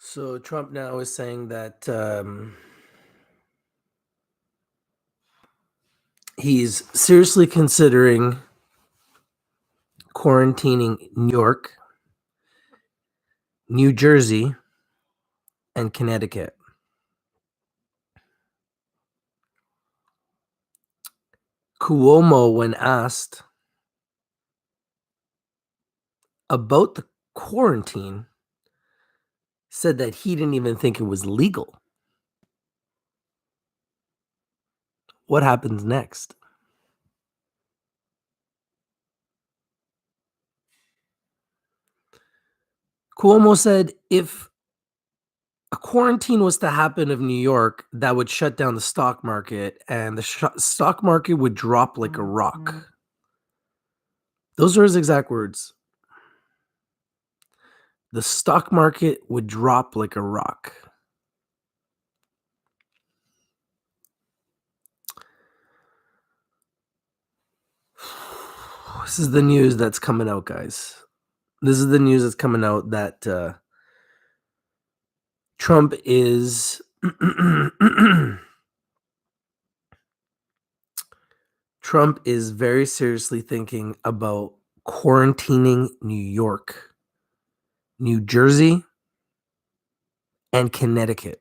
So Trump now is saying that he's seriously considering quarantining New York, New Jersey, and Connecticut. Cuomo, when asked about the quarantine, said that he didn't even think it was legal. What happens next? Cuomo said if a quarantine was to happen of New York, that would shut down the stock market and the stock market would drop like a rock. Those are his exact words. The stock market would drop like a rock. This is the news that's coming out, guys. This is the news that's coming out that Trump is Trump is very seriously thinking about quarantining New York, New Jersey, and Connecticut.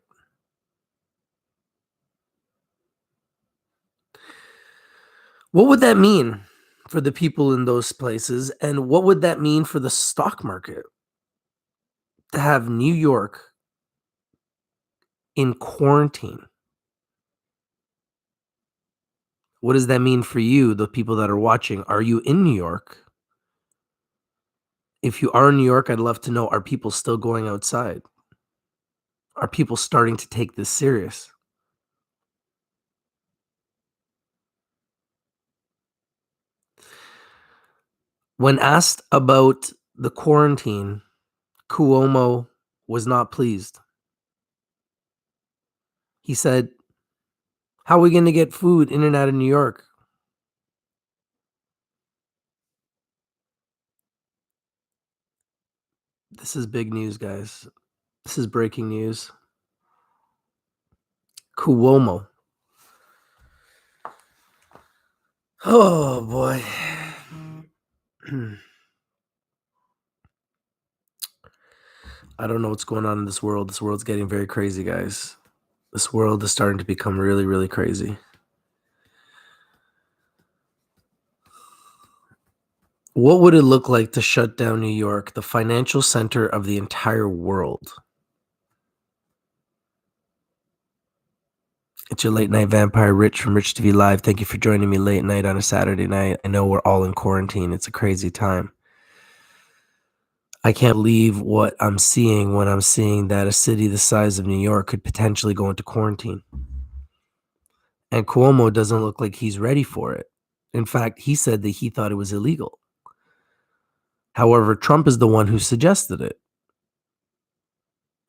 What would that mean for the people in those places? And what would that mean for the stock market to have New York in quarantine? What does that mean for you, the people that are watching? Are you in New York? If you are in New York, I'd love to know, are people still going outside? Are people starting to take this serious? When asked about the quarantine, Cuomo was not pleased. He said, how are we going to get food in and out of New York? This is big news, guys. This is breaking news. Cuomo. Oh, boy. I don't know what's going on in this world. This world's getting very crazy, guys. This world is starting to become really, really crazy. What would it look like to shut down New York, the financial center of the entire world? It's your late night vampire, Rich from Rich TV Live. Thank you for joining me late night on a Saturday night. I know we're all in quarantine. It's a crazy time. I can't believe what I'm seeing when I'm seeing that a city the size of New York could potentially go into quarantine. And Cuomo doesn't look like he's ready for it. In fact, he said that he thought it was illegal. However, Trump is the one who suggested it.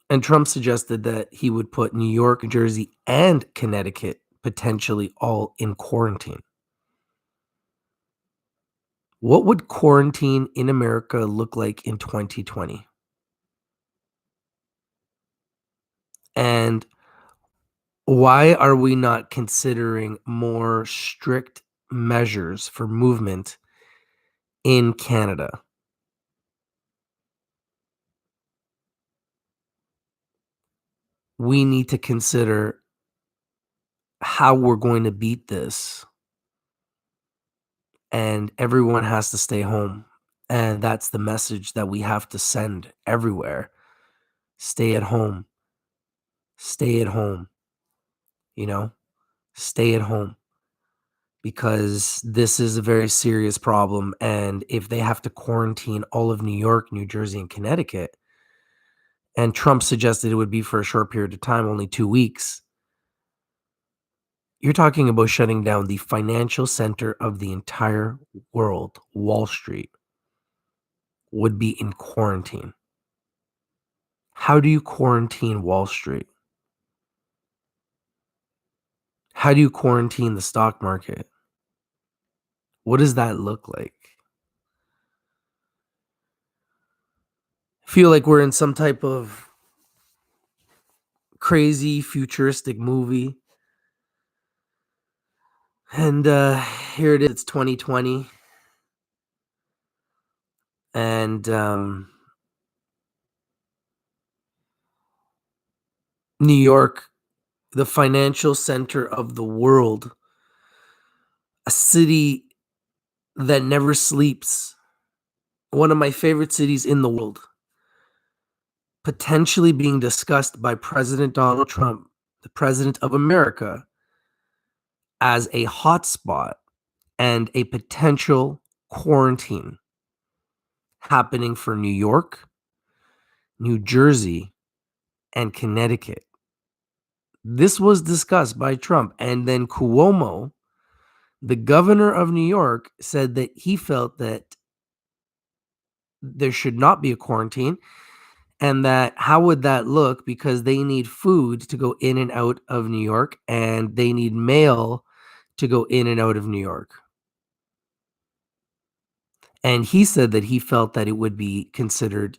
And Trump suggested that he would put New York, New Jersey, and Connecticut potentially all in quarantine. What would quarantine in America look like in 2020? And why are we not considering more strict measures for movement in Canada? We need to consider how we're going to beat this. And everyone has to stay home. And that's the message that we have to send everywhere. Stay at home. Stay at home. Stay at home. Because this is a very serious problem. And if they have to quarantine all of New York, New Jersey, and Connecticut, and Trump suggested it would be for a short period of time, only 2 weeks, you're talking about shutting down the financial center of the entire world. Wall Street would be in quarantine. How do you quarantine Wall Street? How do you quarantine the stock market? What does that look like? I feel like we're in some type of crazy futuristic movie. And here it is. It's 2020. And New York, the financial center of the world, a city that never sleeps, one of my favorite cities in the world, potentially being discussed by President Donald Trump, the president of America, as a hotspot and a potential quarantine happening for New York, New Jersey, and Connecticut. This was discussed by Trump. And then Cuomo, the governor of New York, said that he felt that there should not be a quarantine and that how would that look because they need food to go in and out of New York and they need mail to go in and out of New York. And he said that he felt that it would be considered,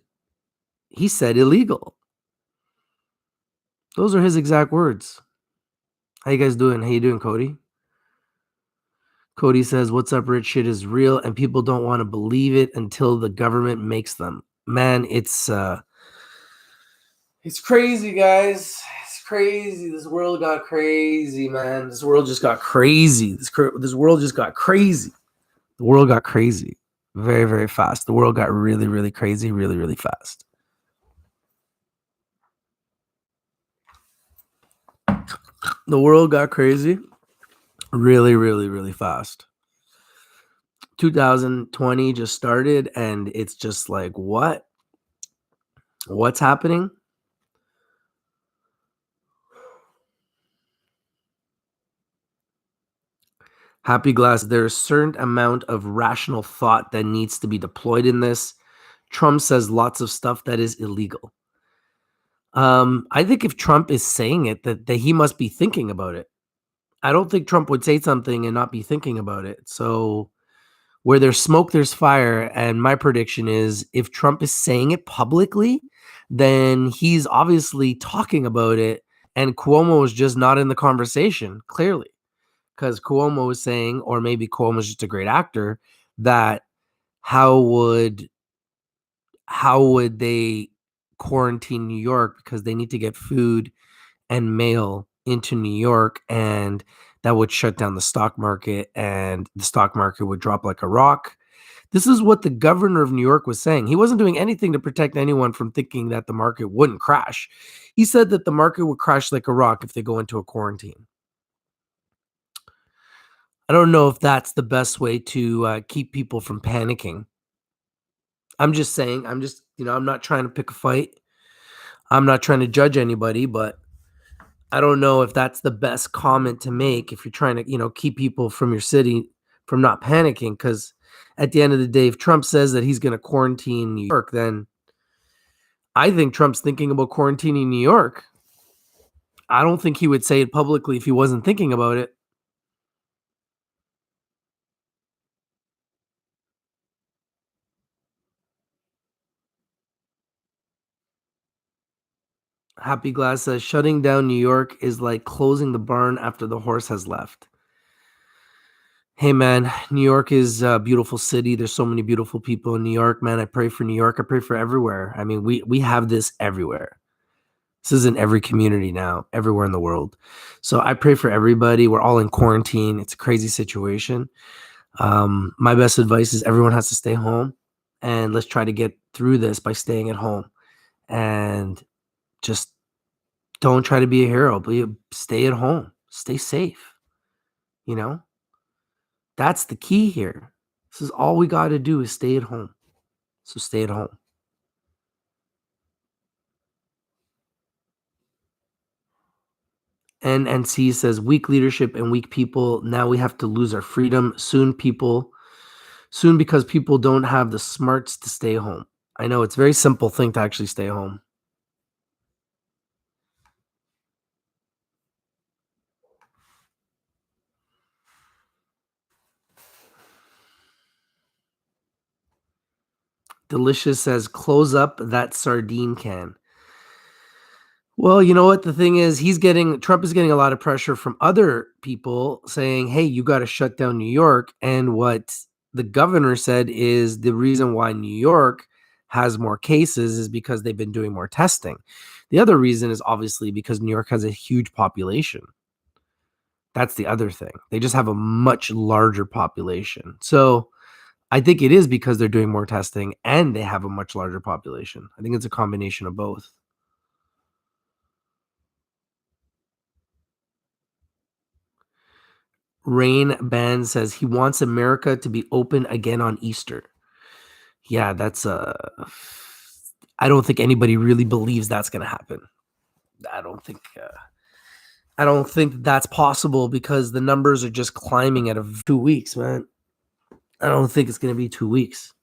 he said, illegal. Those are his exact words. How you guys doing? How you doing, Cody? Cody says, "What's up, Rich? Shit is real, and people don't want to believe it until the government makes them." Man, it's crazy, guys. It's crazy. This world got crazy, man. This world just got crazy. This world just got crazy. The world got crazy very, very fast. The world got really, really crazy, really, really fast. The world got crazy really, really, really fast. 2020 just started, and it's just like, what? What's happening? Happy Glass, there's a certain amount of rational thought that needs to be deployed in this. Trump says lots of stuff that is illegal. I think if Trump is saying it, that he must be thinking about it. I don't think Trump would say something and not be thinking about it. So where there's smoke, there's fire. And my prediction is if Trump is saying it publicly, then he's obviously talking about it. And Cuomo is just not in the conversation, clearly. Because Cuomo was saying, or maybe Cuomo's just a great actor, that how would they quarantine New York because they need to get food and mail into New York, and that would shut down the stock market, and the stock market would drop like a rock. This is what the governor of New York was saying. He wasn't doing anything to protect anyone from thinking that the market wouldn't crash. He said that the market would crash like a rock if they go into a quarantine. I don't know if that's the best way to keep people from panicking. I'm just saying, I'm not trying to pick a fight. I'm not trying to judge anybody, but I don't know if that's the best comment to make if you're trying to, keep people from your city from not panicking. Because at the end of the day, if Trump says that he's going to quarantine New York, then I think Trump's thinking about quarantining New York. I don't think he would say it publicly if he wasn't thinking about it. Happy Glass says shutting down New York is like closing the barn after the horse has left. Hey man, New York is a beautiful city. There's so many beautiful people in New York, man. I pray for New York. I pray for everywhere. I mean, we have this everywhere. This is in every community now, everywhere in the world. So I pray for everybody. We're all in quarantine. It's a crazy situation. My best advice is everyone has to stay home, and let's try to get through this by staying at home, and just don't try to be a hero. Stay at home. Stay safe. You know, that's the key here. This is all we got to do is stay at home. So stay at home. NNC says weak leadership and weak people. Now we have to lose our freedom. Soon because people don't have the smarts to stay home. I know it's a very simple thing to actually stay home. Delicious says close up that sardine can. Well, you know what the thing is, Trump is getting a lot of pressure from other people saying, "Hey, you got to shut down New York." And what the governor said is the reason why New York has more cases is because they've been doing more testing. The other reason is obviously because New York has a huge population. That's the other thing. They just have a much larger population. So, I think it is because they're doing more testing and they have a much larger population. I think it's a combination of both. Rain Band says he wants America to be open again on Easter. Yeah, I don't think anybody really believes that's going to happen. I don't think I don't think that's possible because the numbers are just climbing out of 2 weeks, man. I don't think it's going to be 2 weeks.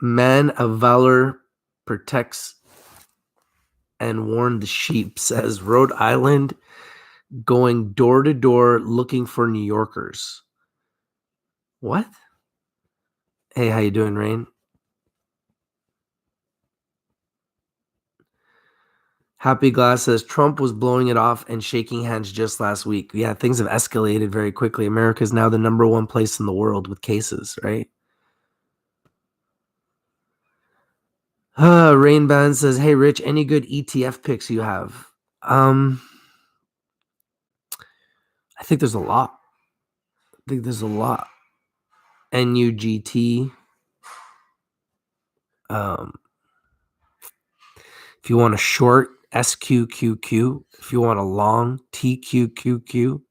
Man of valor protects and warn the sheep, says Rhode Island going door to door looking for New Yorkers. What? Hey, how you doing, Rain? Happy Glass says Trump was blowing it off and shaking hands just last week. Yeah, things have escalated very quickly. America is now the number one place in the world with cases, right? Rain Band says, "Hey, Rich, any good ETF picks you have?" Um, I think there's a lot. I think there's a lot. NUGT. Um, if you want a short, SQQQ. If you want a long, TQQQ.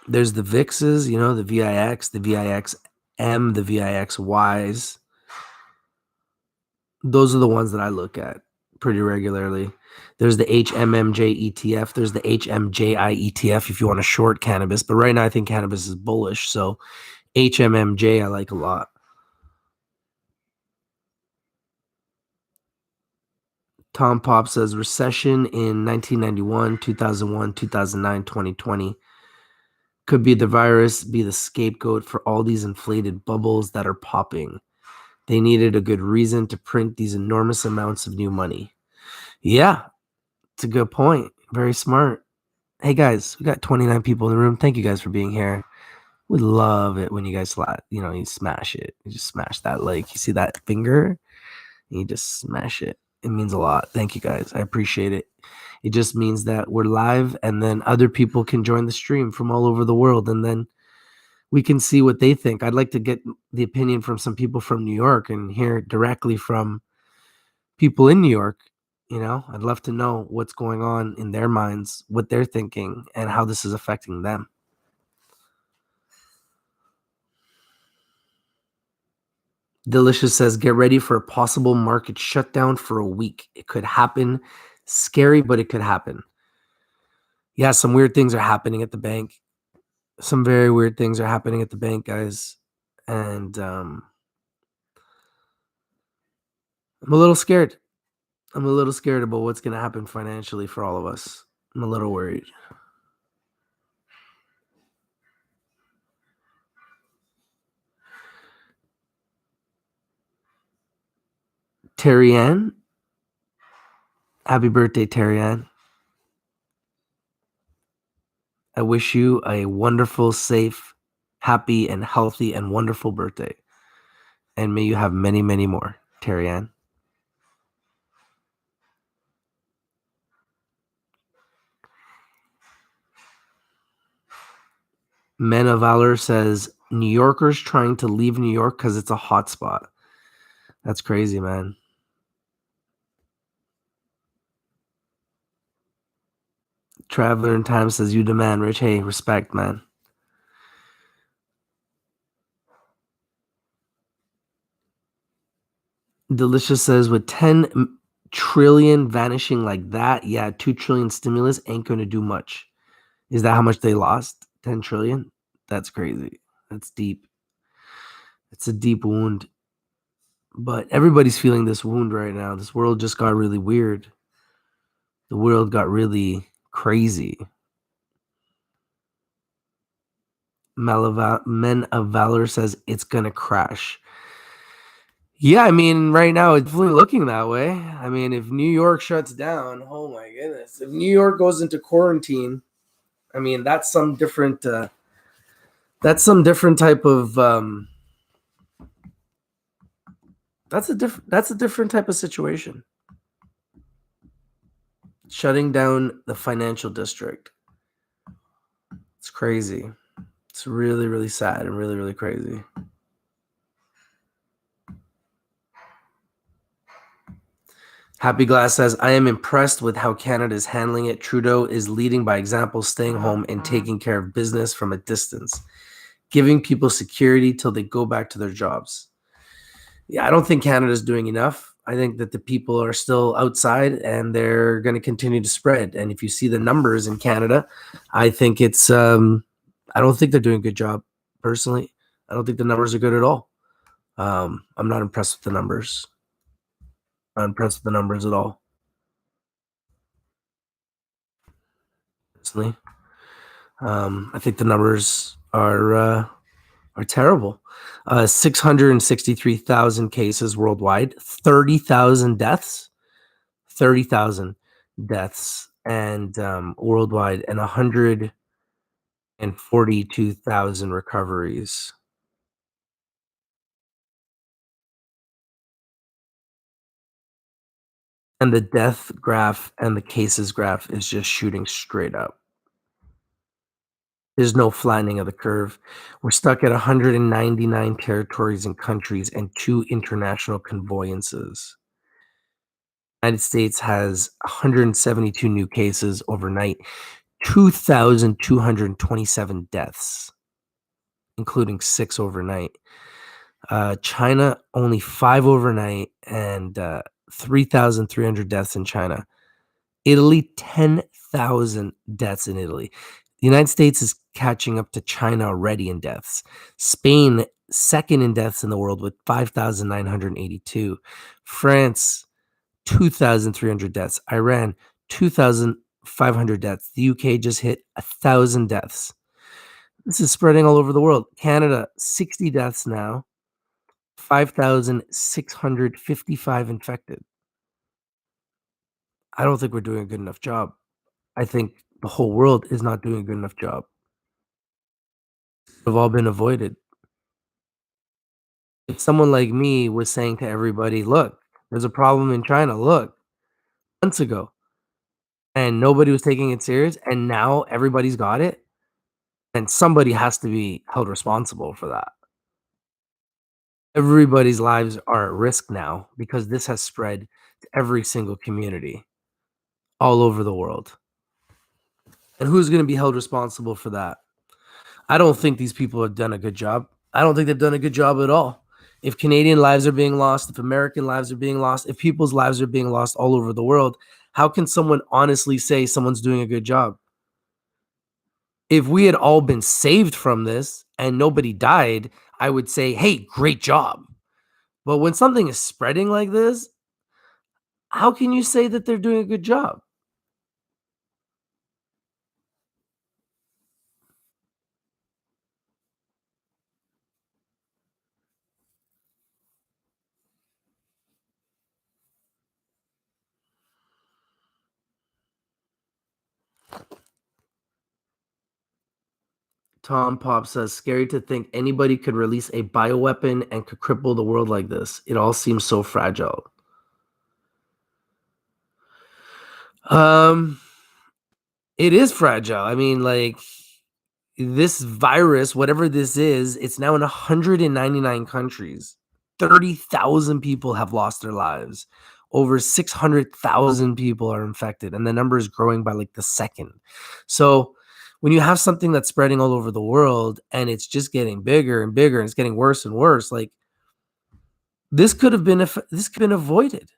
There's the VIXs, the VIX, the VIXM, the VIXYs. Those are the ones that I look at pretty regularly. There's the HMMJ ETF. There's the HMJI ETF if you want to short cannabis. But right now, I think cannabis is bullish. So HMMJ, I like a lot. Tom Pop says recession in 1991, 2001, 2009, 2020. Could be the virus, be the scapegoat for all these inflated bubbles that are popping. They needed a good reason to print these enormous amounts of new money. Yeah, it's a good point. Very smart. Hey guys, we got 29 people in the room. Thank you guys for being here. We love it when you guys you smash it. You just smash that like. You see that finger? And you just smash it. It means a lot. Thank you guys. I appreciate it. It just means that we're live and then other people can join the stream from all over the world and then we can see what they think. I'd like to get the opinion from some people from New York and hear directly from people in New York. I'd love to know what's going on in their minds, what they're thinking, and how this is affecting them. Delicious says, get ready for a possible market shutdown for a week. It could happen. Scary, but it could happen. Yeah, some weird things are happening at the bank. Some very weird things are happening at the bank, guys. And I'm a little scared. I'm a little scared about what's going to happen financially for all of us. I'm a little worried. Terry Ann, happy birthday, Terry Ann. I wish you a wonderful, safe, happy, and healthy and wonderful birthday. And may you have many, many more, Terry Ann. Men of Valor says, New Yorkers trying to leave New York because it's a hot spot. That's crazy, man. Traveler in Time says, you demand, Rich. Hey, respect, man. Delicious says, with 10 trillion vanishing like that, yeah, 2 trillion stimulus ain't going to do much. Is that how much they lost? 10 trillion? That's crazy. That's deep. It's a deep wound. But everybody's feeling this wound right now. This world just got really weird. The world got really crazy. Men of Valor says it's gonna crash. Yeah, I mean, right now it's definitely looking that way. I mean, if New York shuts down, oh my goodness. If New York goes into quarantine, I mean, that's some different type of that's a different type of situation. Shutting down the financial district. It's crazy. It's really, really sad and really, really crazy. Happy Glass says, I am impressed with how Canada is handling it. Trudeau is leading by example, staying home and taking care of business from a distance, giving people security till they go back to their jobs. Yeah, I don't think Canada's doing enough. I think that the people are still outside and they're going to continue to spread. And if you see the numbers in Canada, I think I don't think they're doing a good job personally. I don't think the numbers are good at all. I'm not impressed with the numbers. Not impressed with the numbers at all, personally. I think the numbers are terrible. 663,000 cases worldwide, 30,000 deaths, 30,000 deaths, and worldwide, and 142,000 recoveries. And the death graph and the cases graph is just shooting straight up. There's no flattening of the curve. We're stuck at 199 territories and countries and 2 international convoyances. United States has 172 new cases overnight, 2,227 deaths, including 6 overnight. China, only 5 overnight and 3,300 deaths in China. Italy, 10,000 deaths in Italy. The United States is catching up to China already in deaths. Spain, second in deaths in the world with 5,982. France, 2,300 deaths. Iran, 2,500 deaths. The UK just hit 1,000 deaths. This is spreading all over the world. Canada, 60 deaths now, 5,655 infected. I don't think we're doing a good enough job. I think the whole world is not doing a good enough job. Have all been avoided. If someone like me was saying to everybody, look, there's a problem in China, look, months ago, and nobody was taking it serious, and now everybody's got it, and somebody has to be held responsible for that. Everybody's lives are at risk now because this has spread to every single community all over the world. And who's going to be held responsible for that? I don't think these people have done a good job. I don't think they've done a good job at all. If Canadian lives are being lost, if American lives are being lost, if people's lives are being lost all over the world, how can someone honestly say someone's doing a good job? If we had all been saved from this and nobody died, I would say, hey, great job. But when something is spreading like this, how can you say that they're doing a good job? Tom Pop says, scary to think anybody could release a bioweapon and could cripple the world like this. It all seems so fragile. Um, it is fragile. I mean, like this virus, whatever this is, it's now in 199 countries. 30,000 people have lost their lives. Over 600,000 people are infected, and the number is growing by like the second. So, when you have something that's spreading all over the world and it's just getting bigger and bigger and it's getting worse and worse, like this could have been this could have been avoided.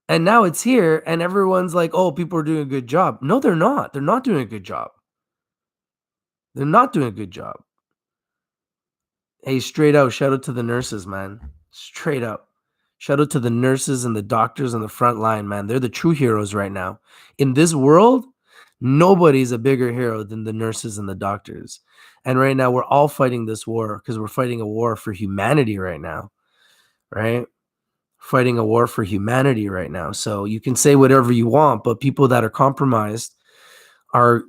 And now it's here, and everyone's like, "Oh, people are doing a good job." No, they're not. They're not doing a good job. They're not doing a good job. Hey, straight out, shout out to the nurses, man. Straight up. Shout out to the nurses and the doctors on the front line, man. They're the true heroes right now. In this world, Nobody's a bigger hero than the nurses and the doctors. And right now, we're all fighting this war because we're fighting a war for humanity right now, right? Fighting a war for humanity right now. So you can say whatever you want, but people that are compromised are,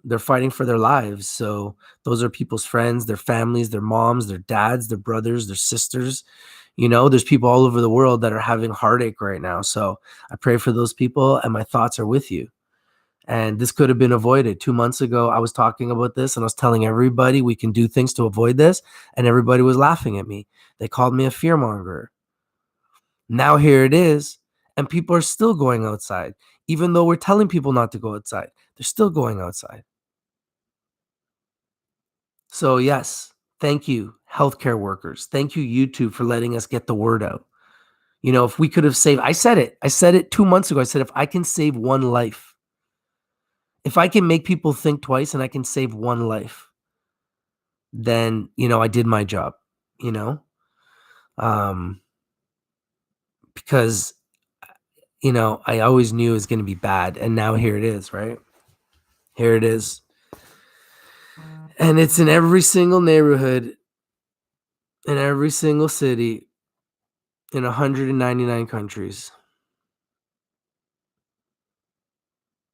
they're fighting for their lives. So those are people's friends, their families, their moms, their dads, their brothers, their sisters. There's people all over the world that are having heartache right now. So I pray for those people, and my thoughts are with you. And this could have been avoided. 2 months ago, I was talking about this and I was telling everybody we can do things to avoid this. And everybody was laughing at me. They called me a fearmonger. Now here it is. And people are still going outside. Even though we're telling people not to go outside, they're still going outside. So, yes, thank you, healthcare workers. Thank you, YouTube, for letting us get the word out. If we could have saved, I said it 2 months ago. I said, if I can save one life, if I can make people think twice and I can save one life, then, I did my job, you know, um, because, I always knew it was going to be bad. And now here it is, right? Here it is. And it's in every single neighborhood, in every single city, in 199 countries.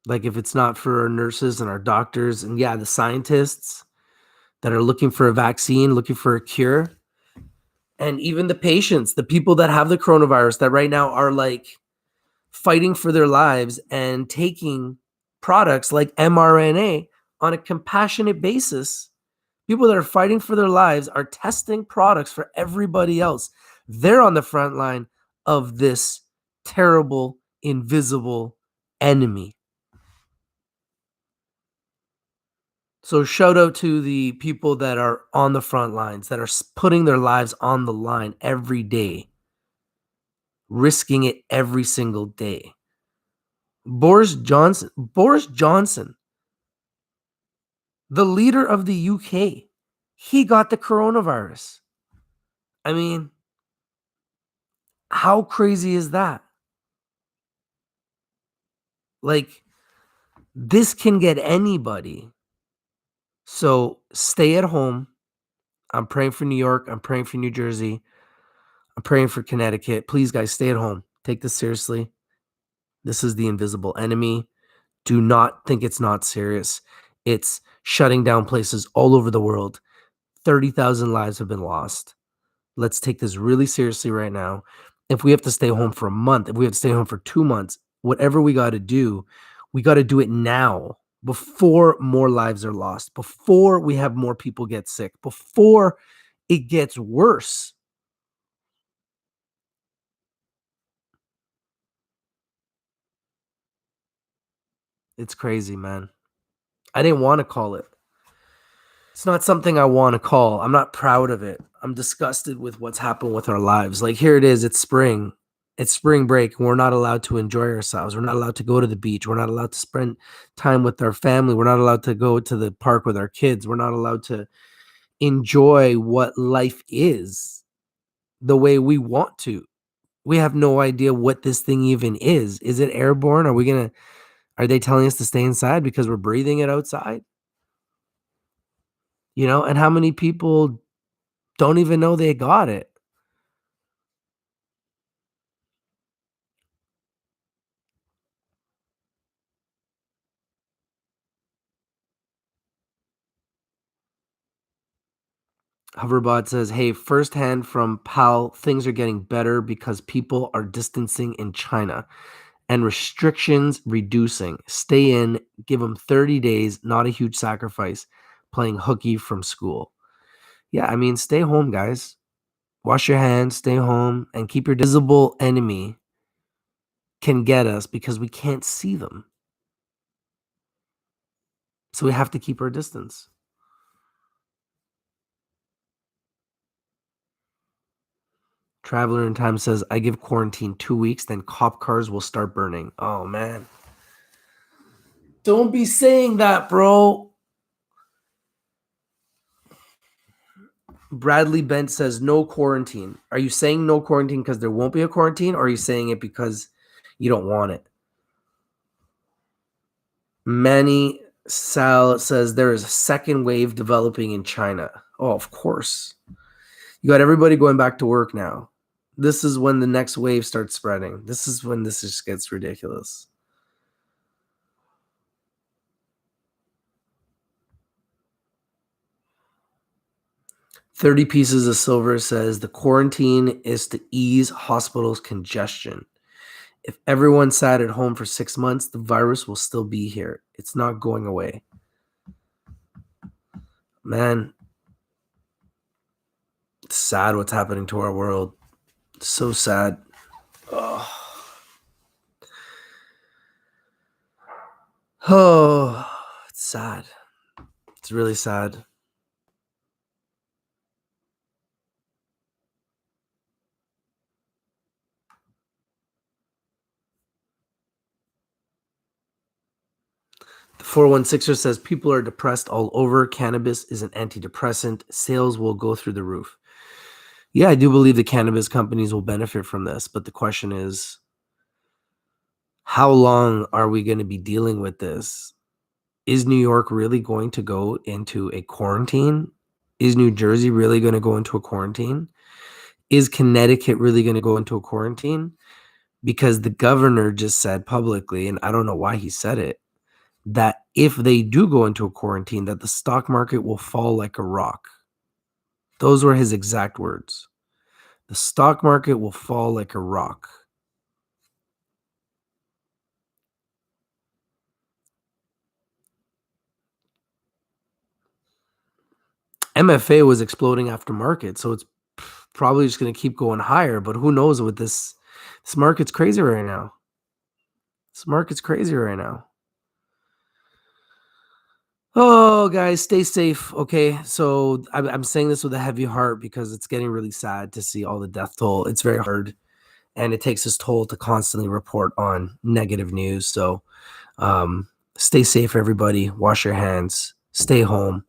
Like, if it's not for our nurses and our doctors and, yeah, the scientists that are looking for a vaccine, looking for a cure, and even the patients, the people that have the coronavirus that right now are like fighting for their lives and taking products like mRNA on a compassionate basis. People that are fighting for their lives are testing products for everybody else. They're on the front line of this terrible, invisible enemy. So shout out to the people that are on the front lines, that are putting their lives on the line every day, risking it every single day. Boris Johnson, the leader of the UK, he got the coronavirus. I mean, how crazy is that? Like, this can get anybody. So stay at home. I'm praying for New York. I'm praying for New Jersey. I'm praying for Connecticut. Please, guys, stay at home. Take this seriously. This is the invisible enemy. Do not think it's not serious. It's shutting down places all over the world. 30,000 lives have been lost. Let's take this really seriously right now. If we have to stay home for a month, if we have to stay home for 2 months, whatever we got to do, we got to do it now before more lives are lost, before we have more people get sick, before it gets worse. It's crazy, man. I didn't want to call it. It's not something I want to call. I'm not proud of it. I'm disgusted with what's happened with our lives. Like, here it is. It's spring. It's spring break. We're not allowed to enjoy ourselves. We're not allowed to go to the beach. We're not allowed to spend time with our family. We're not allowed to go to the park with our kids. We're not allowed to enjoy what life is the way we want to. We have no idea what this thing even is. Is it airborne? Are they telling us to stay inside because we're breathing it outside? And how many people don't even know they got it? Hoverbot says, hey, firsthand from Pal, things are getting better because people are distancing in China and restrictions reducing. Stay in, give them 30 days, not a huge sacrifice, playing hooky from school. Yeah, I mean, stay home, guys. Wash your hands, stay home, and keep your visible enemy can get us because we can't see them. So we have to keep our distance. Traveler in Time says, I give quarantine 2 weeks, then cop cars will start burning. Oh, man. Don't be saying that, bro. Bradley Bent says, no quarantine. Are you saying no quarantine because there won't be a quarantine, or are you saying it because you don't want it? Manny Sal says there is a second wave developing in China. Oh, of course. You got everybody going back to work now. This is when the next wave starts spreading. This is when this just gets ridiculous. 30 pieces of silver says the quarantine is to ease hospitals' congestion. If everyone sat at home for 6 months, the virus will still be here. It's not going away. Man, it's sad what's happening to our world. It's so sad. Oh. Oh, it's sad. It's really sad. The 416er says people are depressed all over. Cannabis is an antidepressant. Sales will go through the roof. Yeah, I do believe the cannabis companies will benefit from this, but the question is, how long are we going to be dealing with this? Is New York really going to go into a quarantine? Is New Jersey really going to go into a quarantine? Is Connecticut really going to go into a quarantine? Because the governor just said publicly, and I don't know why he said it, that if they do go into a quarantine, that the stock market will fall like a rock. Those were his exact words. The stock market will fall like a rock. MFA was exploding after market, so it's probably just going to keep going higher. But who knows with this? This market's crazy right now. This market's crazy right now. Oh, guys, stay safe. Okay, so I'm saying this with a heavy heart because it's getting really sad to see all the death toll. It's very hard, and it takes its toll to constantly report on negative news. So, stay safe, everybody. Wash your hands. Stay home.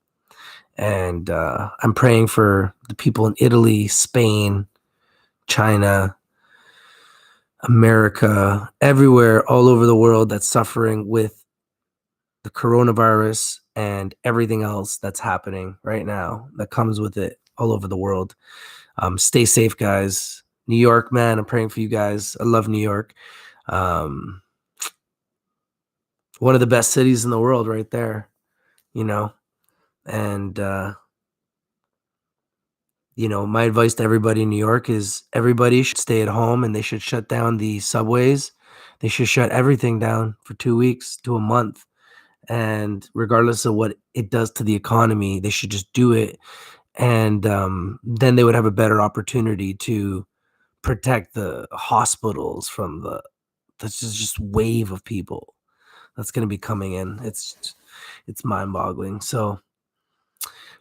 And I'm praying for the people in Italy, Spain, China, America, everywhere, all over the world that's suffering with the coronavirus and everything else that's happening right now that comes with it all over the world. Stay safe, guys. New York, man, I'm praying for you guys. I love New York. Um, one of the best cities in the world right there, you know, and my advice to everybody in New York is everybody should stay at home and they should shut down the subways. They should shut everything down for 2 weeks to a month. And regardless of what it does to the economy, they should just do it. And then they would have a better opportunity to protect the hospitals from this is just wave of people that's going to be coming in. It's mind boggling. So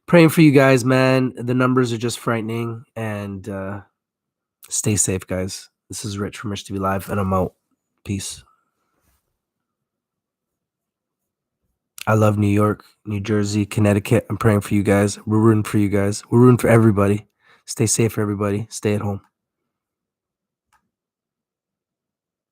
praying for you guys, man. The numbers are just frightening, and stay safe, guys. This is Rich from Rich TV Live, and I'm out. Peace. I love New York, New Jersey, Connecticut. I'm praying for you guys. We're rooting for you guys. We're rooting for everybody. Stay safe, everybody. Stay at home.